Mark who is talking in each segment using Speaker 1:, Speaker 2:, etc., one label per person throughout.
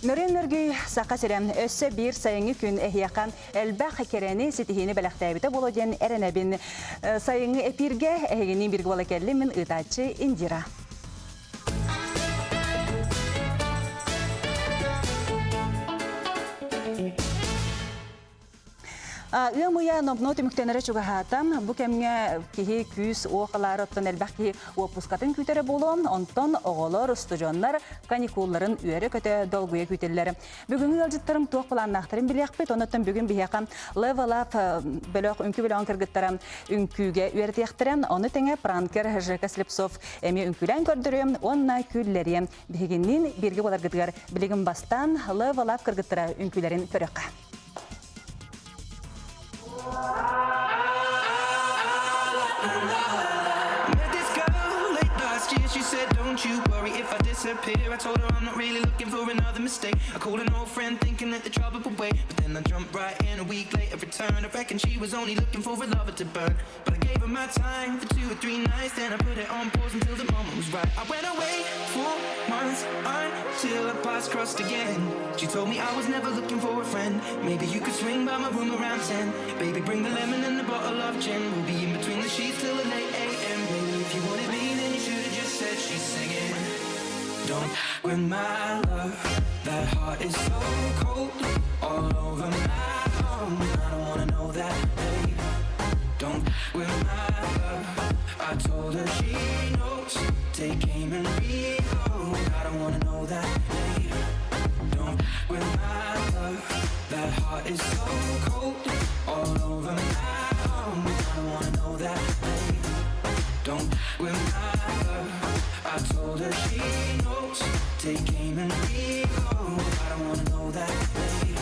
Speaker 1: Нөрен-нөргей сақа сирем өссі бір сайыңы күн әхияқан әлбәқ керені сетихini бәләқтәбіті болуден әрінәбін сайыңы әпирге әхегенен біргі бола кәлі мен ұтачы Индира. Үмуя номноты мүктенері чуғахатам, бұ кәмге кеге күз оғалары оттан әлбәқ кеге опускатын күтері болуын, онтан оғалар, студионлар, каникулларын үйері көте долгуя күтелері. Бүгінгі алжыттарым тоқ планнақтарын білек бет, оныттан бүгін бейяқан Level Up бөліқ үнкі біліған кіргіттарам үнкіге үйертіяқтырам, оны тәңе пранкер Жека Слепсов әме үнкілен көрдірем, онна күллерем. Бігіннен берге болар гідгар білігін бастан Level Up кіргіттара үнкілерін көріққа.
Speaker 2: Met this girl late last year, she said don't you worry if I disappear. I told her I'm not really looking for another mistake. I called an old friend thinking that the trouble would wait, but then I jumped right in a week later, returned. I reckon she was only looking for a lover to burn, but I gave her my time for 2 or 3 nights, then I put it on pause until the moment was right. I went away for months until our paths crossed again. She told me I was never looking for a friend. Maybe you could swing by my room around 10. Baby, bring the lemon and the bottle of gin. We'll be in between the sheets till the late AM. Baby, if you wanted me, then you should have just said she's singing. Don't win my love. That heart is so cold, all over my arm. I don't wanna know that, babe. Don't win my love. I told her she knows. Take aim and reload. I don't wanna know that, babe. Don't win my love. That heart is so cold, all over my arm. I don't wanna know that, babe. Don't win my love. I told her she knows. Take aim and reload. I don't wanna know that, babe.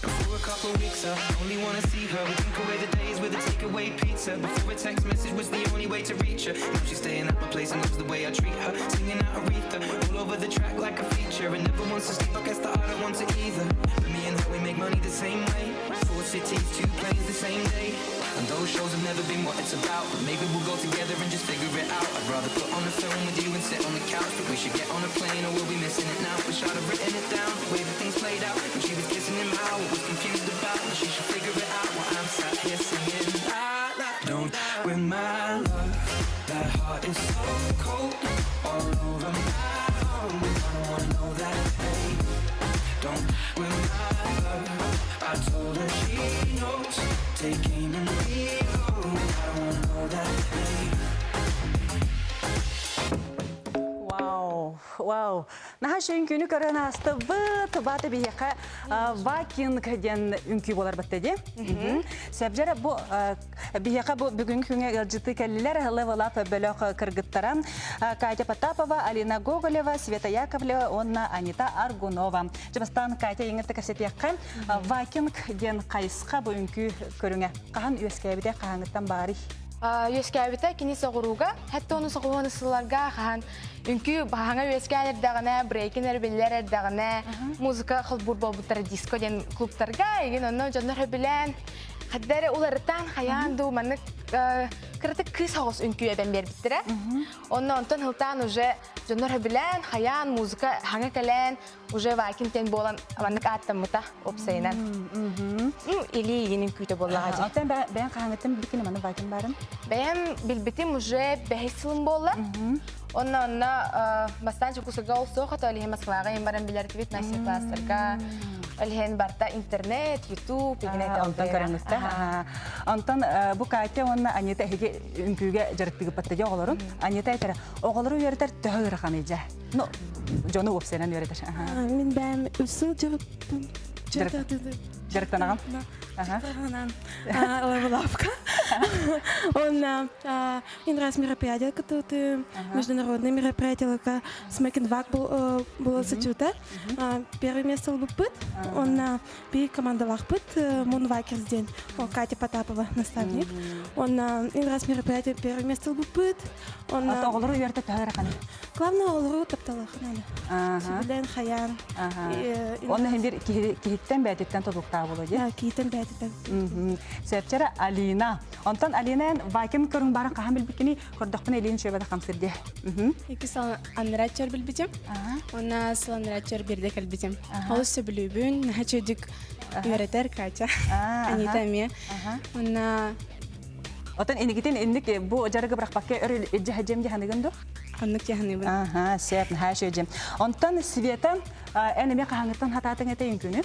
Speaker 2: For a couple weeks I only wanna see her. We drink away the days with a takeaway pizza. Before a text message was the only way to reach her. Now she's staying at my place and loves the way I treat her. Singing out Aretha all over the track like a feature. And never wants to sleep, I guess that I don't want to either. But me and her, we make money the same way. 4 cities, 2 planes the same day. And those shows have never been what it's about, but maybe we'll go together and just figure it out. I'd rather put on a film with you and sit on the couch, but we should get on a plane or we'll be missing it now. Wish I'd have written it down, the way that things played out. When she was kissing him, how I was confused about, and she should figure it out while I'm sat here singing. La, la. Don't win my love. That heart is so cold, all over my arm. I don't wanna know that, babe. Don't win my love. I told her she knows. Take aim and reload. I don't wanna know that, babe.
Speaker 1: Вау. Наша үнкүні көрін асты баты бейеқа вакинг ден үнкі болар бәттеді. Сөбжері бұл бейеқа бүгін күнге ғылжыты кәлілер Level Up бөліқ кіргіттаран Катя Потапова, Алина Гоголева, Света Яковлева, онна Анита Аргунова. Жабастан Катя еңітті көрсетеққа вакинг ден қайысқа бұл үнкі көріңе. Қаған өскәбіде қағаңыттан бари?
Speaker 3: Өскәбіті кені соғыруға, әтті оны соғуын ысыларға қаған үнкі бағаңа өскән әрдіғіне, брейкин әрбелер әрдіғіне, музыка қылбұр болбұттары диско ден клубтарға, еген оны жондар өбілен, қаддары оларыттан қаянду, мәнік кірті күз соғыс үнкі өбен бербіттірі. Оны онтан хылтан уже жондар өбілен, қаян, музыка хаңа кәлен, уже вакин тен болан мәнік аттан мұта опсайынан. Или егенім күйті болаға же.
Speaker 1: Алтан бәйін қағаңыттың білкені мәні вакин барын?
Speaker 3: Бәйін білбітім уже бәйсілім болы. Онна бастан чукусыга олсоқат олиһен Москваға ембаран билертибит мастер-класстарга. Олиһен барта интернет, YouTube, игенет
Speaker 1: Антон көрәңізді. Антон, бұ Катя онна Анита әйге үнкүйге жарықтығы паттады оғыларын. Анита әйтері, оғылары үйердер түгі ұраған ейді. Ну, жоны өпсенен үйердер.
Speaker 4: Мен бәйім үсі
Speaker 1: Жарықтанаған?
Speaker 4: Жарықтанған. Level Up-ка. Он один раз мероприятие, которое международное мероприятие, Смекенвак было сочута. Первое место был Пыт, он би команда Лахпыт, Мунвакерс день, Катя Потапова, наставник. Он один раз мероприятие, первое место был Пыт.
Speaker 1: Оғылары үйерді түгі ұраған?
Speaker 4: Главное, оғылары тапталықын. Сибілен, Хаян.
Speaker 1: Оны бір кейттен бәдеттен тұлықтағы болу, де?
Speaker 4: Кейттен бәдеттен.
Speaker 1: Сәпчәрі Алина. Онтан Алина'n вакин көрің барын қахан білбікені көрдіқпін Элин шөбеді қамсырде.
Speaker 4: Екі сал анратчар білбітім. Она сал анратчар берде кәлбітім. Ол үсі білубін, наға чөдік үйретер Катя. Анита ме. Она...
Speaker 1: Отан енігітен енік бұл жарығы бірақ баққа өрі әджі хәджемде ханығынды?
Speaker 4: Ханық яғаны бұл.
Speaker 1: Сәп, наға шөджем. Онтан Света әнеме қағаңыттан хататын әте үнкіні?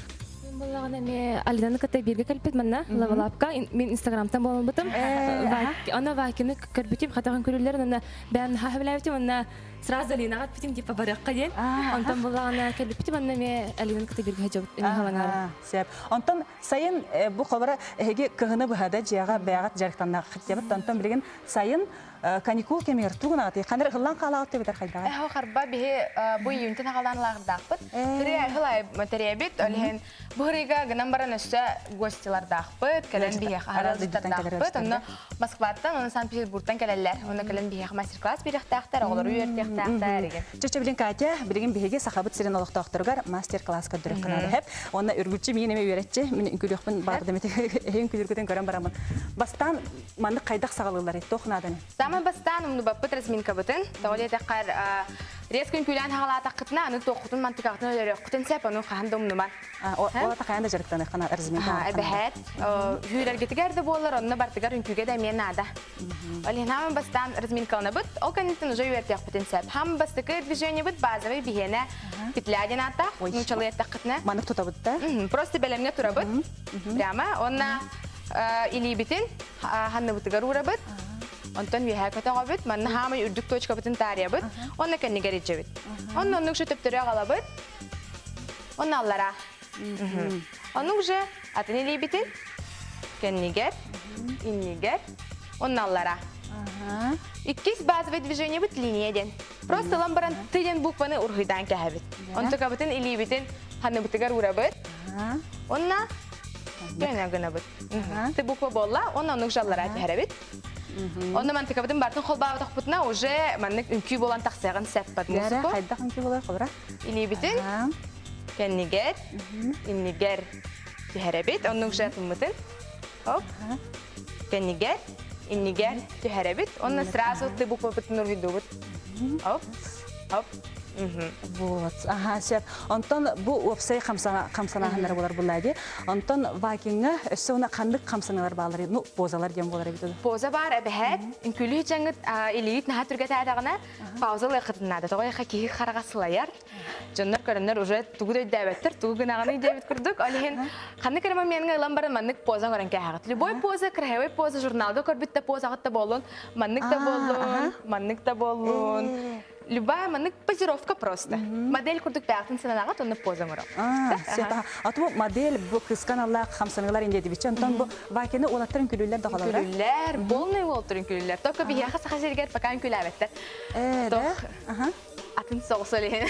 Speaker 5: Боллагана ме Алинаны ката бирге калпет манна лавалапка мен инстаграмтан болон бутум. Ана вакины көрбүтүм хатаган көрүлөр ана бен хабилабитим ана сразу Алинага битим типа баракка ден. Онтан боллагана калпетим ана ме Алинаны ката бирге хажап хаванар.
Speaker 1: Сеп. Онтан сайын бу хабара эге кыгыны бахада жага багат жарыктанна хиттебет. Онтан билген сайын каникул кемер тугунаты кандар хыллан калаат деп битер кайда.
Speaker 3: Хо харба бихе бу юнтен хагалан лагдакпыт. Тире хылай материабит олен бурига гнамбаран өсө гостилар дакпыт, келен бихе хагалдыктар дакпыт. Аны Москвадан, аны Санкт-Петербургтан келелер. Аны келен бихе мастер-класс биректактар, оглар үйөртектактар деген.
Speaker 1: Чече билген Катя билген бихеге сахабыт сирен олуктактыргар мастер-класс көдүрөк кынады хеп. Оны үргүчү мен эме үйрөтчү. Мен күлөкпүн барды мете эң күлүргөдөн көрөм барамын. Бастан манды кайдак сагалылар этти окунадын.
Speaker 3: Самый бастан умну баппыт разминка бытын. Тоголе такар резкин күлән хагалата кытна, аны токутун мантыкатын өлөрөк кытын сеп, аны ханда умнуман.
Speaker 1: Ола такаянда жарыктаны кана разминка.
Speaker 3: Бәһәт. Хүләргә тигәрде булар, аны бартыгар үнкүгә дә мен нада. Олен хамы бастан разминканы бит, ол канитен уже үйрәтәк битен сеп. Хам бастыкы движение бит базовый бихене петлядин ата, нучалы тақытна.
Speaker 1: Манык тутабыт да.
Speaker 3: Просто белемгә турабыт. Прямо, онна или битен ханны бутыгар урабыт. Онтон виһә көтәгә бит, манна хамы үрдүк точка битен тария бит. Онна кәннигә җебит. Онна нук шөтеп тора гала бит. Онна аллара. Онна уже атыны ли битен. Кәннигә, иннигә. Онна аллара. Иккис базовый движение бит линияден. Просто ламбаран тыйден букваны ургыйдан кәһәбит. Онта кабытын или битен ханны бутыгар урабыт. Онна кәнә гына бит. Ты буква болла, онна нук жаллара тәһәрәбит. Онда ман тикабытын бартын холбаға тақпытына уже маннык үнкүй болан тақсайған сәппат музыку.
Speaker 1: Қайда үнкүй болар қобыра?
Speaker 3: Или битін, кәннигер, иннигер түйәрәбет, оның жатымытын. Кәннигер, иннигер түйәрәбет, онна сразу ты буква бітін ұрвиду бұт. Оп.
Speaker 1: Вот. Сәп. Онтан бу опсай қамсанаһындар болар булады. Онтан вакинга өссөне кандык қамсаналар балар. Ну, позалар дем болар бит.
Speaker 3: Поза бар әбәһәт, инкүлү җаңгыт илит наһа түргә тәдәгенә паузалы кытынады. Тогы хакиһи карагасылар. Җоннар көрәннәр уже тугы дәвәттер, тугы гынаганы дәвәт күрдек. Алиһен ханны керәмә менгә ламбар маннык поза горан кәһәгат. Любой поза, крәһәве поза журналда көрбитте поза гатта болун, маннык та болун. Любая маннык позировка просто. Модель күрдек бәгътен сынагат, оны поза мора.
Speaker 1: Сета. Ату модель бу кысканалар хамсаналар инде дибичә. Онтан бу вакины улаттырын күлүләр да калалар.
Speaker 3: Күлүләр, болный волтырын күлүләр. Только бия хаса хәзергә пакан күләбәттер. Атын соғсылehen.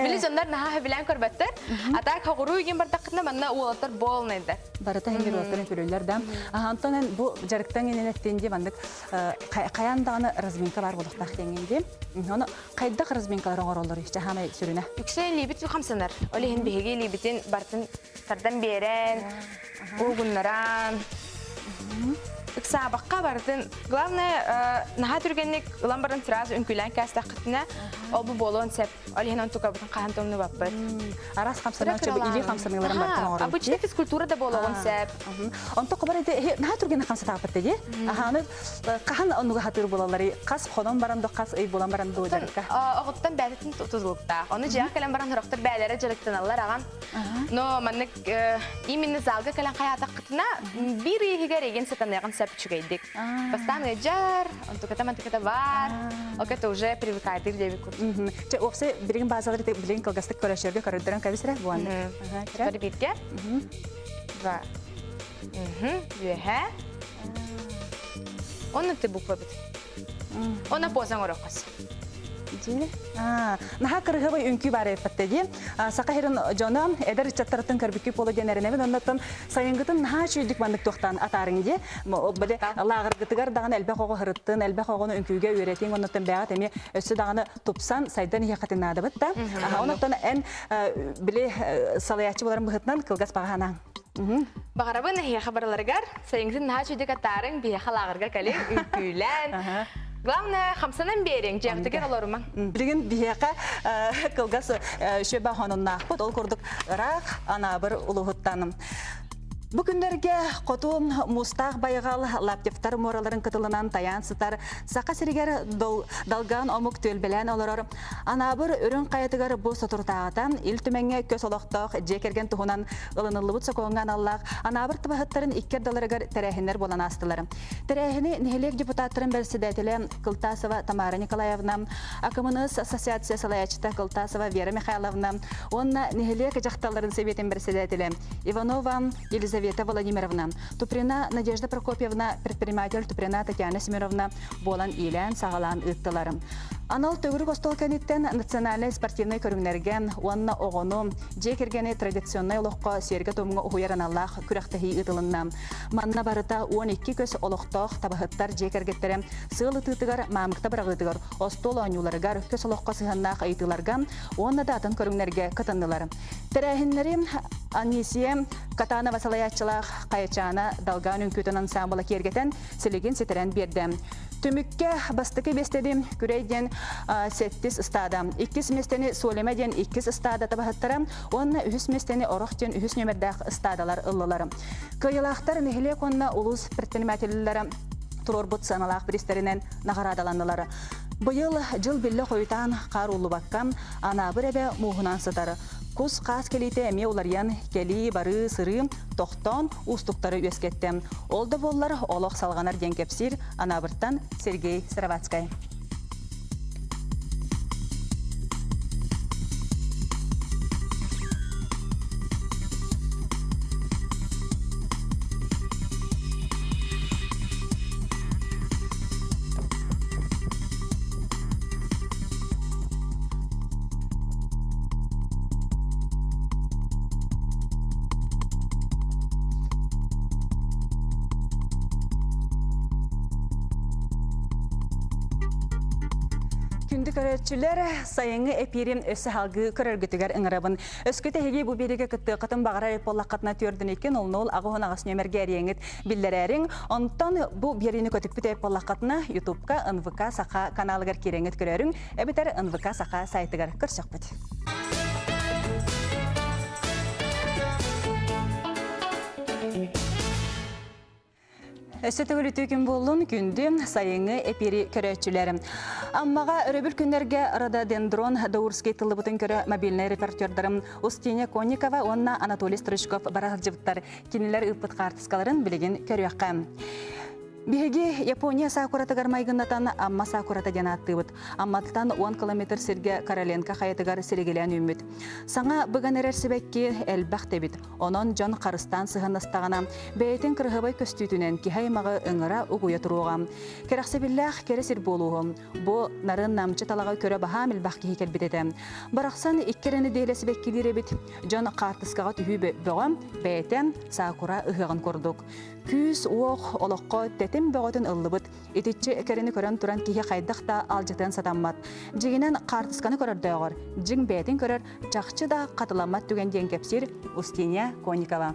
Speaker 3: Биле jonlar наһа белән көрбәттер. Атак хагыру ген бар тақытна манна улаттыр болнайды.
Speaker 1: Барата хәңгер улаттырын күлүләр да. Антонен бу жарыктан генәләттенде бандык каяндагы разминка бар булдык тахтеңинде. Оны кайда разминкалар оңороллар ичә һәм сүренә.
Speaker 3: Үксәли бит хамсанар. Олehen беге либитен бартын тардан берен. Угуннаран. Иксабакка бардын. Главное, наһа түргәнник ламбардан сразу үнкүлән кәстә кытына. Ол бу болон сеп. Олehen он тука бутын кантымны баппы.
Speaker 1: Арас хамсанар чөбе или хамсаналарын бартын оңорол.
Speaker 3: Обычно физкультурада болон сеп.
Speaker 1: Онто кабар иде наһа түргәнник хамса тапты ди. Аны кахан онуга хатыр булалары. Кас ходон баранда кас ый булан баранда дөрәккә.
Speaker 3: Агыттан бәдәтен тутузлыкта. Аны җак калан баран рохтар бәләре җырыктан алар аган. Но маннык именно залга калан хаята кытына бир игер еген сатанаган сәпчүгәйдек. Бастан җар, онто ката бар. Окета уже привыкает ир дебик.
Speaker 1: Че опсе билген базалары билген калгастык көрәшәргә карыдыран кабисрә бу анда.
Speaker 3: Бер биткә. Ва. Юһә. Оны ты буква бит. Она позан оракас.
Speaker 1: Җиле. Наһа кыргыбы үнкү бары паттеди. Сакаһирын җонам эдер чаттыртын көрбүккө поло денерне мен оннан сайынгытын наһа чүйдик бандык тохтан атарыңди. Биле лагыргытыгар даган элбе кого хырыттын, элбе когону үнкүгө үйрәтин оннан бәгат эми өссө даганы тупсан сайдан якатына да бит да. Оннан эн биле салаячы буларын быһытнан кылгас багана.
Speaker 3: Бағарабын хия хабарларгар, сайыңзын наха чүйдік аттарын бия халағырға кәлі үлкүйлән. Главное, хамсанын берең, жәқтігер оларыман.
Speaker 1: Білген бияқа қылғас шөбі хоныннақ бұд, ол көрдік ұрақ анабыр ұлығыттаным. Бүгіндерге қотуын мұстақ байығал лаптифтар мораларын кытылынан таян сытар, сақа сірігер далған омық төлбелен оларыр. Анабыр үрін қайытығар бұл сотыртағатан, ил түменге көз олықтақ жекерген тұхынан ылынылыбыт соқуынған аллақ, анабыр тұбағыттарын иккер даларығар тәрәхінер болан астылары. Тәрәхіні нехелек депутаттарын бәрсідәтілі Кылтасова Тамара Николаевна, Акымыныз ассоциация салаячыта Кылтасова Вера Михайловна, онна нехелек жақталарын себетін бәрсідәтілі Иванова Елизавета Владимировна, Туприна Надежда Прокопьевна, предприниматель Туприна Татьяна Семеровна, болан илен сағалан ыттыларым. Анал төгірі костол кәнеттен национальный спортивный көріңнерген, онна оғыну, жекергені традиционный олыққа сергі томыңа ұхуяран Аллах күрәқтахи ұтылынна. Манна барыта 12 көз олықтақ табахыттар жекергеттері сығылы тұтығар мамықта бірағытығар, остол оңюларығар көз олыққа сығаннақ айтыларған, онна датын көріңнерге кытындылар. Тәрәхінлері Анисия Катанова салаятчылақ қайычана далған үнкөтін ансамбылы кергетен сілеген сетерен берді. Түмікке бастықы бестеді күрейден сеттіз ұстада. 2 местені солемеден 2 ұстада табахаттара, онна 3 местені орықтен 3 нөмірдәқ ұстадалар ұлылары. Кыйылақтар нехілек онна ұлыс предпринимателілері тұрор бұт саналақ біристерінен нағарадаланылары. Бұйыл жыл білі қойытан қар ұлы баққан анабыр әбе мұғынан сытары. Кус қас келейте әме олариян кели, бары, сыры, тоқтон, ұстықтары өскетті. Олды боллар олық салғанар ден кепсір, анабырттан Сергей Сыравацкай. Күнді көрерчілер сайыңы әпирім өсі халғы көрергітігер ұңырабын. Өскөті әге бұл береге күтті қытын бағыра эполлаққатына түрдің екен, ол ағуын ағас нөмерге әреңіт білдірәрің. Онтан бұл берені көтік біті эполлаққатына YouTube-ка НВК Сақа каналығыр кереңіт көрерің, әбітер НВК Сақа сайтығыр көрсек бұд. Өсөтігілі түйкін болуын күнді сайыңы әпері көрәтчілері. Аммаға өрөбіл күндерге рододендрон Даурский тылы бұтын көрі мобильный репортердарым Устиня Конникова, онна Анатолий Стручков барағыл жывыттар кенелер ұппыт қартысқаларын білеген көріяққа. Беге Япония сакуратыгар майгыннатан амма сакурата жанаттыбыт. Амматтан 10 километр сирге Короленко хаятыгар сирегелен үміт. Саңа бұған әрерсібекке әлбәқ дебіт. Онон жон қарыстан сығанастағана бәйтін кірғыбай көстүйтінен кихаймағы ұңыра ұғуя тұруға. Керақсебілләқ кересір болуғым. Бұ нарын намчы талаға көрі баға мілбақ кехи кәлбетеді. Барақсан иккерені дейлесібеккелері бит. Жон қартысқаға түйі бұғым бәйтін сакура ұғығын көрдік. Күз оқ олыққа тәтім бөғетін ұллыбыт, ететші әкеріні көрін тұран кейі қайдақта алжытын сатаммат. Жегінен қартысқаны көрірді оғыр, жың бәйтін көрір, жақчы да қатыламат түген ден кепсір Устиня Конникова.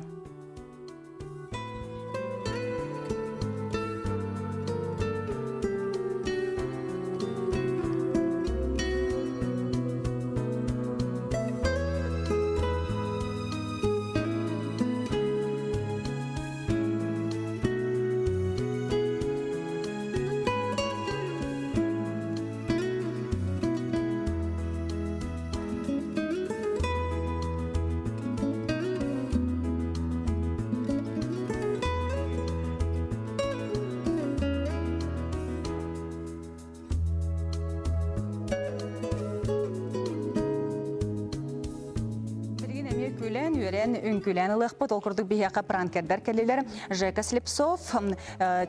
Speaker 1: Үңкүлән ылықпыт, ол күрдік бейяқа пранкердар кәлелер Жека Слепцов,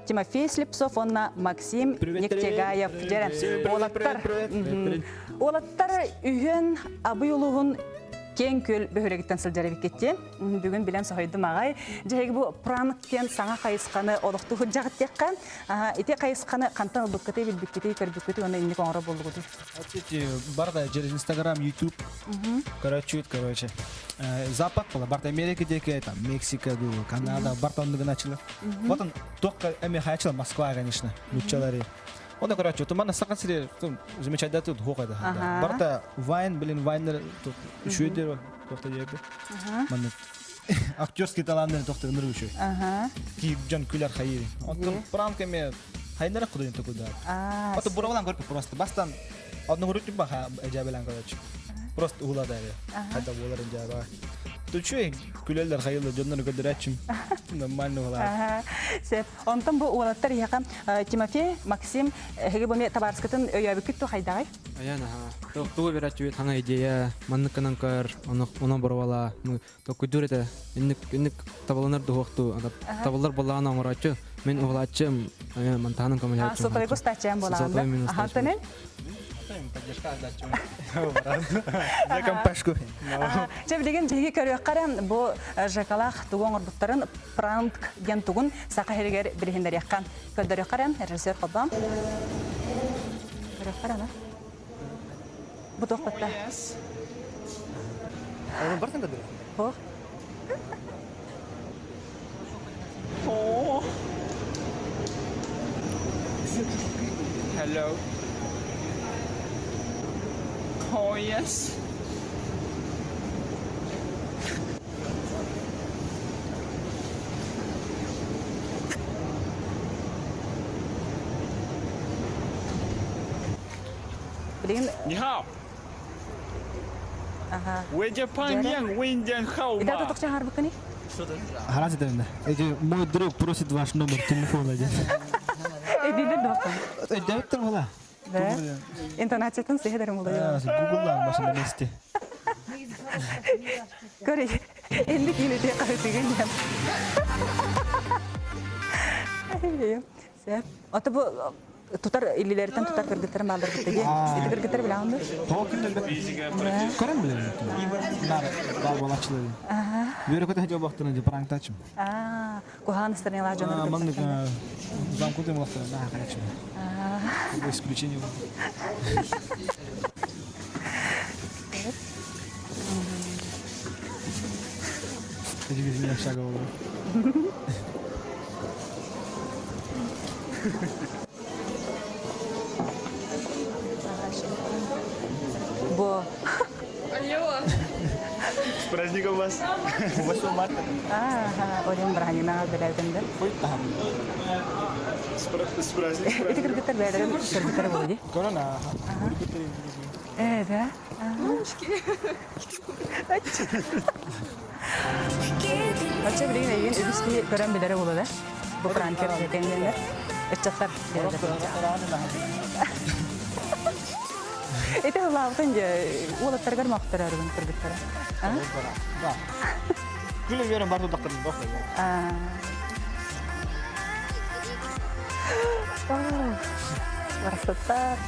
Speaker 1: Тимофей Слепцов, онна Максим Нектегаев. Олаттар үйін абый ұлығын кен көл бөхөрегіттен сылжары бекетте. Бүгін білем сойдым ағай. Жайғы бұл пранктен саңа қайысқаны олықты хүджағыт текқа. Ете қайысқаны қантан бұққыты білбіккеті, көрбіккеті, оны инік оңыры болу құды.
Speaker 6: Барда через Инстаграм, Ютуб. Короче. Запад была, барда Америка, там, Мексика, Канада, барда он начал. Вот он только начал Москва, конечно, училари. Он короче, то мана сакасри, замечательно тут хохада. Барда вайн, вайнер, тут шведер, тохта ебе. Мана актерский талант тохта ныручу. Ки Джон Кулер хайри. Он пранками хайнера куда-нибудь такой да. Вот буравлан горки просто, бастан одну руку баха эджабелан короче. Просто уладали. Хотя болар эджаба. Тут что, Кулерлер хайли Джоннер кодерачим. Нормально уладали.
Speaker 1: Сеп, онтан бұл уладтар яқам Тимофей, Максим, хеге бұме табарскатын өйәбіккет ту хайдағай?
Speaker 7: Аяна, тоқтуғы берат жүйет хаңа идея, манныққанан көр, онан бұрывала. Тоқы дүреті, үнік табылынар дұғықту, табылар болағына оңырачы. Мен оғылачым, мантағының көмілі айтчым.
Speaker 1: Соталай көстачам болағында. Ахаттанен?
Speaker 6: Закам пашку.
Speaker 1: Жеп деген жеге көрек қарам, бұл жакалақ туғын ұрбыттарын пранк ген туғын сақа херегер білігендер яққан. Көрдөрек қарам, режиссер қобам. Көрек қарам, бұл тоқ бітті.
Speaker 6: Бартын кадыр?
Speaker 1: Бұл.
Speaker 8: Hello. Oh, yes.
Speaker 1: Білеген...
Speaker 8: 你好，
Speaker 1: Аха.
Speaker 8: 我叫潘阳，问件号
Speaker 1: Ида
Speaker 8: 码。
Speaker 1: тұтықчан харбыққыны?
Speaker 6: Харас это. Мой друг просит ваш номер телефона.
Speaker 1: Эдилер доқтан.
Speaker 6: Дәуттің ола.
Speaker 1: Да? Интонациятын сыйдырым олай.
Speaker 6: Google'дан başında neste.
Speaker 1: Көрі, енді кейіне де қарытыған ем. Сәп. Оты бұл тұтар илілерден тұтар кіргіттірім алдыр бұттыге. Еті кіргіттір біле алынды?
Speaker 6: Тоқын да көрем білем. Нар бар балачылары. Бері көте хәҗә бақтырын де пранктачым.
Speaker 1: Кухан істеріне ла жоныр
Speaker 6: Маңны
Speaker 1: кіргіттірім.
Speaker 6: замкуты мақтырын да қарачым. Бұл исключение бұл. Телевизия шага болды.
Speaker 1: Бо.
Speaker 8: С праздником вас.
Speaker 6: 8 марта.
Speaker 1: Олен бірғанина біләгінді.
Speaker 8: С праздником.
Speaker 1: Еті кіргіттір бәдірін кіргіттір болды.
Speaker 6: Корона.
Speaker 1: Да? Açı bilin egin üstü gören bilere olur da. Bu pranker kendinler. Etçatlar. Ete hılavdın ya, oğlatlar görmektir arıgın kırgıtları.
Speaker 6: Da. Gülüm yerim bardı daktırın.
Speaker 1: Varasatlar.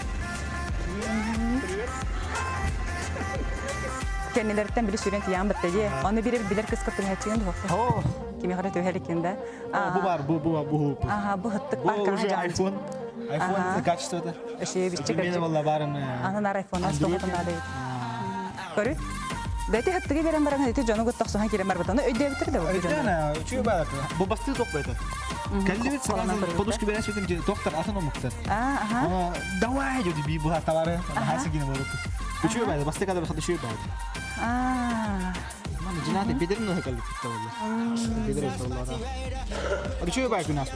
Speaker 1: Kendilerden biri süren tiyağın bitti. Onu biri bilir kıskırtın hepsini de hoktu. Kimi kadar tühelikinde.
Speaker 6: Bu var, bu.
Speaker 1: Aha, bu hıttık
Speaker 6: Bu
Speaker 1: var.
Speaker 6: уже iPhone. iPhone качество это.
Speaker 1: Şey bir çıkar.
Speaker 6: Мен валла барын.
Speaker 1: Анан iPhone-дан стоқтан алып. Көрү? Дәти хаттыгы берем баран дәти жону готтак сохан кирем бар бутаны өйдө битер да.
Speaker 6: Эйдена, чүй бар. Бу басты токпайт. Калдивит сразу подушку берешь, видим, доктор атану муктар.
Speaker 1: Ага.
Speaker 6: Давай, жуди би бу товары. Хасыгин болот. Чүй бар, басты када хады чүй бар. Мана жинаты бедерин но хекалып кетти. Бедерин толлара. Ага чүй бар күнас.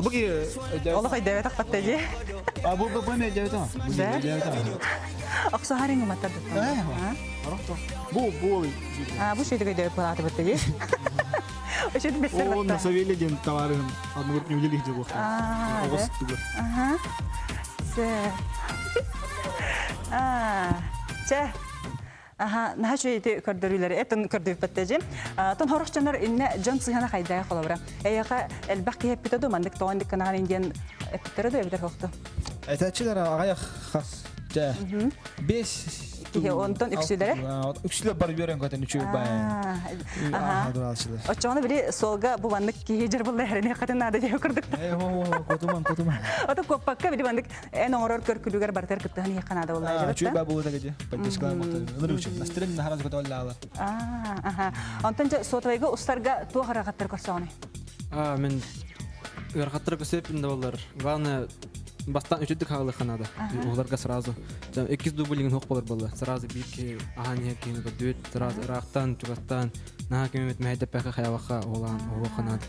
Speaker 6: Буги
Speaker 1: Олла кай дәвет акпатты же.
Speaker 6: бу мен дәвет.
Speaker 1: Акса харин матады.
Speaker 6: Бу.
Speaker 1: Бу шейдеге дәвет болаты битте же. Өчөд беттер
Speaker 6: Он
Speaker 1: битте.
Speaker 6: на савелеген товарын одну группу не уделить же бохта. Огос тугу.
Speaker 1: Ага. Че. Ага, нахачу ити көрдөрүлөр, этен көрдөп беттеже. Тон хорохчанар инне жан сыйхана кайдай колобра. Эяка элбак кеп кетеду, мандык тоондык канаган инген эптереду эбдер хокто.
Speaker 6: Этачилер агая хас. Ja. 5
Speaker 1: кихи онтон үксүлере.
Speaker 6: Үксүлер бар берен көтөн үчөө бай.
Speaker 1: Очоны били солга бу вандык кихи жер булла херене катын нада деп кырдык.
Speaker 6: Котуман.
Speaker 1: Ото коппакка били вандык эн оңорор көркүлүгөр бартер кыттыгын яканада булла
Speaker 6: Үчөө
Speaker 1: жер.
Speaker 6: бай булу таге. Поддержка мото. Нуру үчөө. Настрен нахараз көтө алла.
Speaker 1: Онтон же сотвайга устарга туу харакаттар көрсөңү.
Speaker 7: Мен ыргаттыр көсөпүндө болор. Главное бастан үчөдүк хагылы канада. Уларга сразу. Жана 2 дублинг хок болор болду. Сразу бирке ахания кейинге дөт сразу рахтан чугаттан наа кемет мэйде пека хаявака олан канада.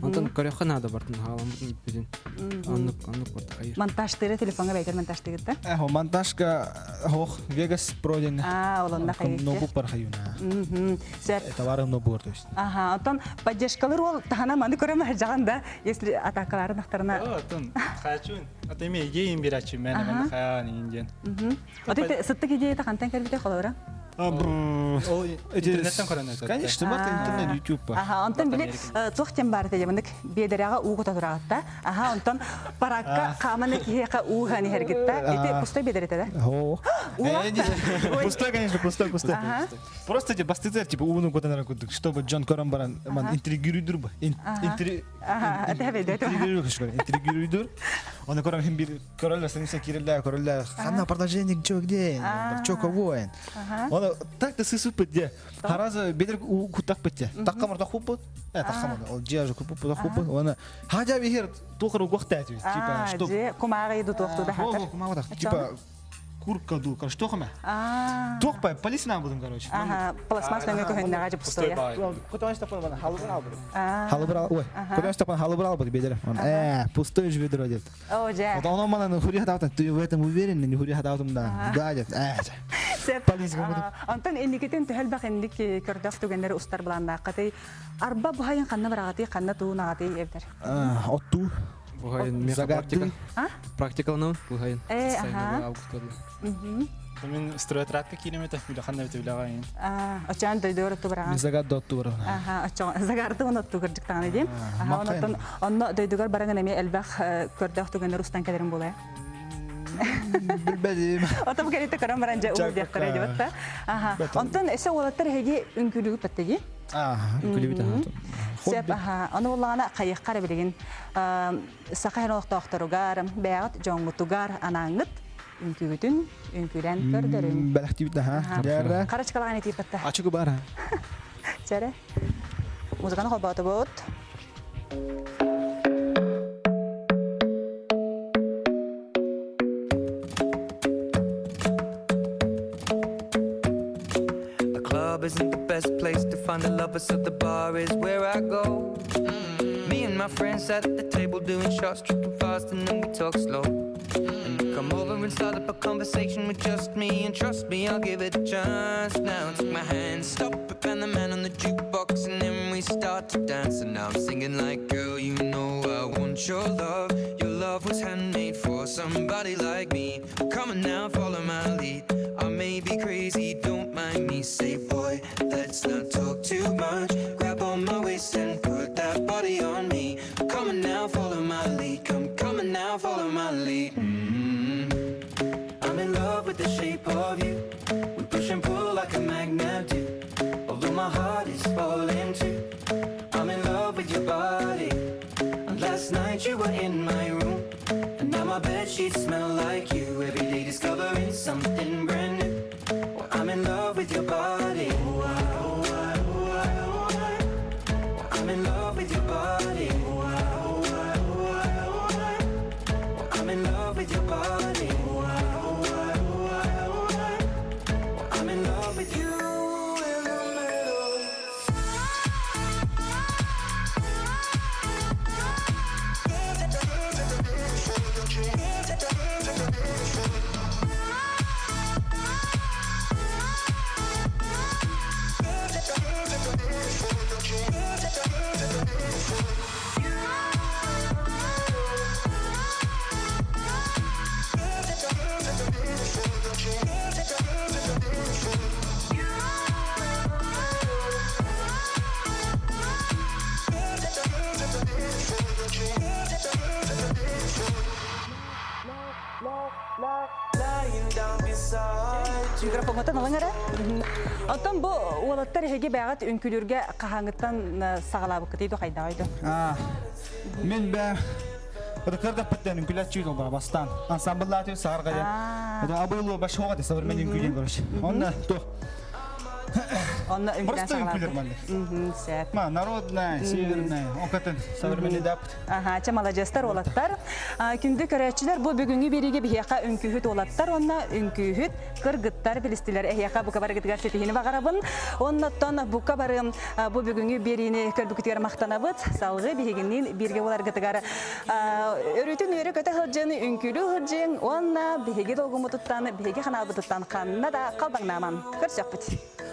Speaker 7: Онтон көрө канада бартын халамын бизин. Аннык барта хайыр.
Speaker 1: Монтажтыры телефонга байтер монтажтыгытта.
Speaker 6: Монтажка хох Vegas Pro ден.
Speaker 1: Олонда хайыр.
Speaker 6: Ноутбук бар хайуна.
Speaker 1: Сеп.
Speaker 6: Товары ноутбук то есть.
Speaker 1: Онтон поддержкалар ол тахана маны көрөм жаганда, если атакаларын актарына.
Speaker 8: Тон хачун. Атеме идеям бирачу мен хаян инден.
Speaker 1: Отыты сыттык идея кантан кербите холора.
Speaker 8: Интернеттен көрөнөт.
Speaker 6: Конечно, бар интернет, YouTube бар.
Speaker 1: Онтон били цохтен бар дегендик бедерага угута турагатта. Онтон паракка каманы киека угани хергитта. Эти пустой бедерете да?
Speaker 6: Пустой, конечно, пустой. Просто эти бастыцер типа уну котанара кудук, чтобы Джон Коран баран интригируйдур ба. Интригируйдур. Он коран хим бир королла сенсе кирилля королла. Ханна продолжение чё где? Чё кого? Он так-то сысып где. Хараза бедер кутак петте. Таккамар тахупу. Таккамар. Ол жажу купу тахупу. Он хажа бихер тухру гохтать. Типа что?
Speaker 1: Кумага иду тохту да хатар.
Speaker 6: Кумага типа курка ду, короче, тохме. Тохпай, полисна будем, короче.
Speaker 1: Пластмассный кухонна гажа пустой.
Speaker 6: Куда стопан бана халыбрал. Халыбрал. Ой. Куда стопан халыбрал будет бедер. Он пустой же ведро идет.
Speaker 1: О, же.
Speaker 6: Вот он мана хури хатаут, ты в этом уверен, не хури хатаут да. Гадит.
Speaker 1: Антон инникетен төхөлбак индик көрдөк түгендер устар буланда каты арба бухайын канна барагаты канна туунагаты эвдер.
Speaker 6: Отту.
Speaker 7: Бухайын практика. Практикалны бухайын.
Speaker 8: Мен стройатратка километр билаханна битүлэгайн.
Speaker 1: Очан дөйдөр тубрага.
Speaker 6: Загад доттур.
Speaker 1: Очан загарды оны тугыржык таны дим. Онтон онно дөйдөр бараган эме элбак көрдөк түгендер устан келерин булай.
Speaker 6: Билбедим.
Speaker 1: Отом керите көрөм баранжа уу дияктар деп атта. Онтон эсе олаттар хеги үңкүлүгү паттеги.
Speaker 7: Күлүбүт
Speaker 1: Сеп аны улана кайыккар билген сакайрок докторугар бягат жоңгутугар анаңыт үңкүгүтүн үңкүлен көрдөрүн.
Speaker 6: Балактибит да. Жарра.
Speaker 1: Карачкалаган этип патта.
Speaker 6: Ачыгы бара.
Speaker 1: Чаре. Музыканы холбаты бот.
Speaker 2: Isn't the best place to find a lover, so the bar is where I go. Me and my friends sat at the table doing shots, tripping fast, and then we talk slow. And you come over and start up a conversation with just me, and trust me, I'll give it a chance. Now take my hand, stop it, and the man on the jukebox, and then we start to dance. And now I'm singing like, girl, you know I want your love. Your love was handmade for somebody like me. Come on now, follow my lead. I may be crazy, don't mind me. Say, boy, let's not talk too much. Grab on my waist and put that body on me. Come on now, follow my lead. Come on now, follow my lead. I'm in love with the shape of you. We push and pull like a magnet do. Although my heart is falling too. I'm in love with your body. And last night you were in my room. And now my bedsheets smell like you. Every day discovering something brand new. Well, I'm in love with your body. I'm in love with your body. I'm in love with your body. I'm in love with you in the middle.
Speaker 1: микрофонтан алыңара. Антон бу олаттар хеге бәгат үнкүлүргө кахаңыттан сагалабык дейді кайдагайды.
Speaker 6: Мен бә Рекорда паттан үнкүләчү дол бара бастан. Ансамбллаты сарга я. Это абылу башога да современный үнкүлен короче. Онна то.
Speaker 1: Онна
Speaker 6: Просто үнкүлер малды.
Speaker 1: Сәт.
Speaker 6: Ма народная, северная, окатын современный дап.
Speaker 1: Ага, чамалажастар олаттар. Күндү көрәчиләр бу бүгүнгү бериге бияка үнкүһүт олаттар, онна үнкүһүт кыргыттар билистиләр. Эһяка бу кабар гыдгар сетихини багарабын. Оннаттан бу кабарым бу бүгүнгү берине көлбүктер мактанабыт. Салгы бигеннин бирге болар гыдгар. Өрүтүн өрө көтө хылжын үнкүлү хылжын, онна биге долгумутуттан, биге ханабытыттан канна да калбаңнаман. Көрсөкпүт.